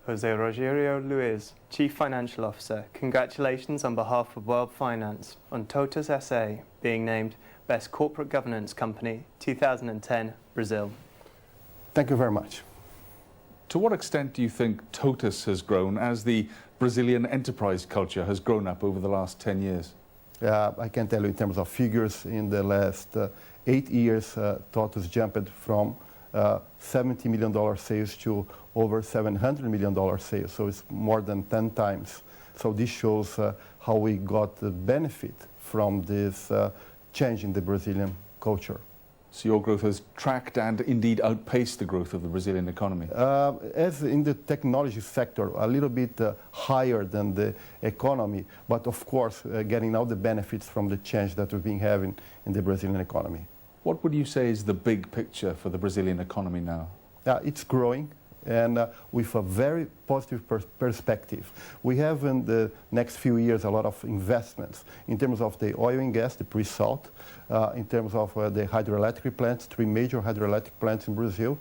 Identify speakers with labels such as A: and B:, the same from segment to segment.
A: José Rogério Luiz, Chief Financial Officer, congratulations on behalf of World Finance on TOTVS SA being named Best Corporate Governance Company 2010 Brazil.
B: Thank you very much.
C: To what extent do you think TOTVS has grown as the Brazilian enterprise culture has grown up over the last 10 years?
B: I can tell you in terms of figures, in the last 8 years, TOTVS jumped from $70 million sales to over $700 million sales, so it's more than 10 times. So this shows how we got the benefit from this change in the Brazilian culture.
C: So your growth has tracked and indeed outpaced the growth of the Brazilian economy?
B: As in the technology sector, a little bit higher than the economy, but of course getting all the benefits from the change that we've been having in the Brazilian economy.
C: What would you say is the big picture for the Brazilian economy now?
B: It's growing, and with a very positive perspective. We have in the next few years a lot of investments in terms of the oil and gas, the pre-salt, in terms of the hydroelectric plants, 3 major hydroelectric plants in Brazil.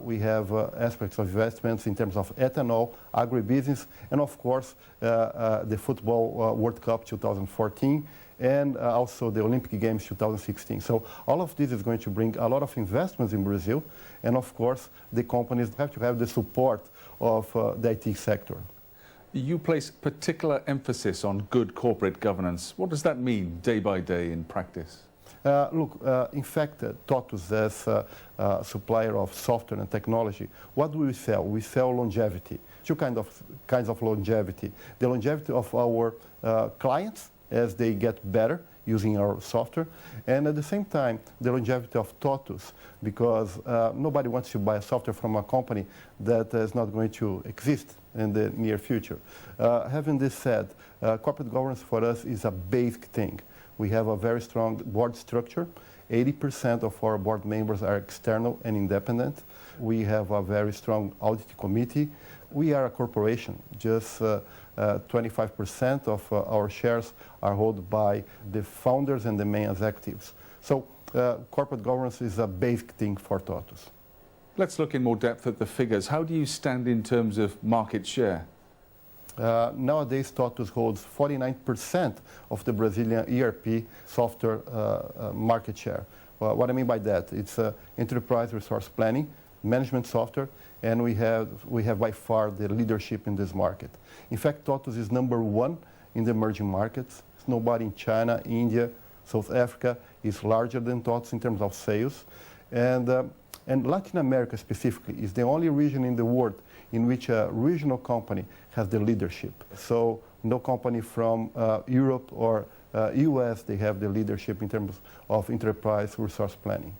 B: We have aspects of investments in terms of ethanol, agribusiness, and of course the Football World Cup 2014, and also the Olympic Games 2016. So all of this is going to bring a lot of investments in Brazil, and of course the companies have to have the support of the IT sector.
C: You place particular emphasis on good corporate governance. What does that mean day by day in practice?
B: In fact, TOTVS as a supplier of software and technology, what do we sell? We sell longevity, two kinds of longevity. The longevity of our clients as they get better using our software, and at the same time the longevity of TOTVS, because nobody wants to buy a software from a company that is not going to exist in the near future. Having this said, corporate governance for us is a basic thing. We have a very strong board structure. 80% of our board members are external and independent. We have a very strong audit committee. We are a corporation. Just 25% of our shares are held by the founders and the main executives. So corporate governance is a basic thing for TOTVS.
C: Let's look in more depth at the figures. How do you stand in terms of market share?
B: Nowadays, TOTVS holds 49% of the Brazilian ERP software market share. What I mean by that, it's enterprise resource planning, management software, and we have by far the leadership in this market. In fact, TOTVS is #1 in the emerging markets. It's nobody in China, India, South Africa is larger than TOTVS in terms of sales. And Latin America specifically is the only region in the world in which a regional company has the leadership. So no company from Europe or US, they have the leadership in terms of enterprise resource planning.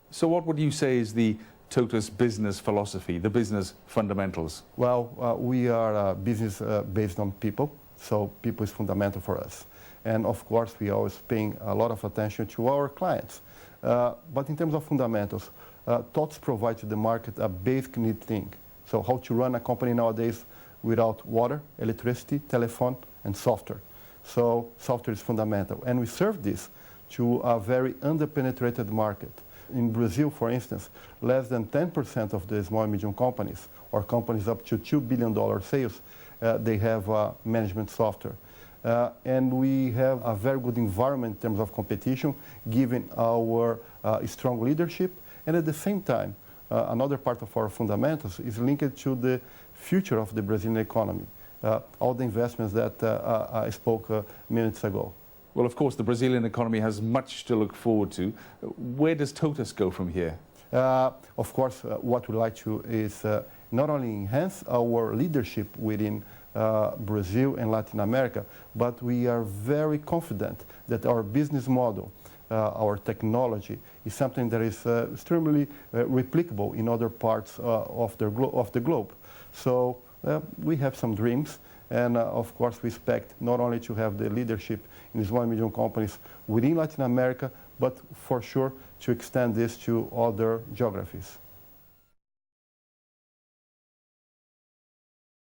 C: So what would you say is the TOTVS business philosophy, the business fundamentals?
B: Well, we are a business based on people, so people is fundamental for us. And of course, we always paying a lot of attention to our clients. But in terms of fundamentals, TOTVS provides to the market a basic need thing. So how to run a company nowadays without water, electricity, telephone, and software. So software is fundamental. And we serve this to a very underpenetrated market. In Brazil, for instance, less than 10% of the small and medium companies, or companies up to $2 billion sales, they have management software. And we have a very good environment in terms of competition, given our strong leadership. And at the same time, another part of our fundamentals is linked to the future of the Brazilian economy, all the investments that I spoke minutes ago.
C: Well, of course, the Brazilian economy has much to look forward to. Where does TOTVS go from here?
B: Of course, what we like to is not only enhance our leadership within Brazil and Latin America, but we are very confident that our business model, our technology, is something that is extremely replicable in other parts of the globe. So we have some dreams, and of course we expect not only to have the leadership in small and medium companies within Latin America, but for sure to extend this to other geographies.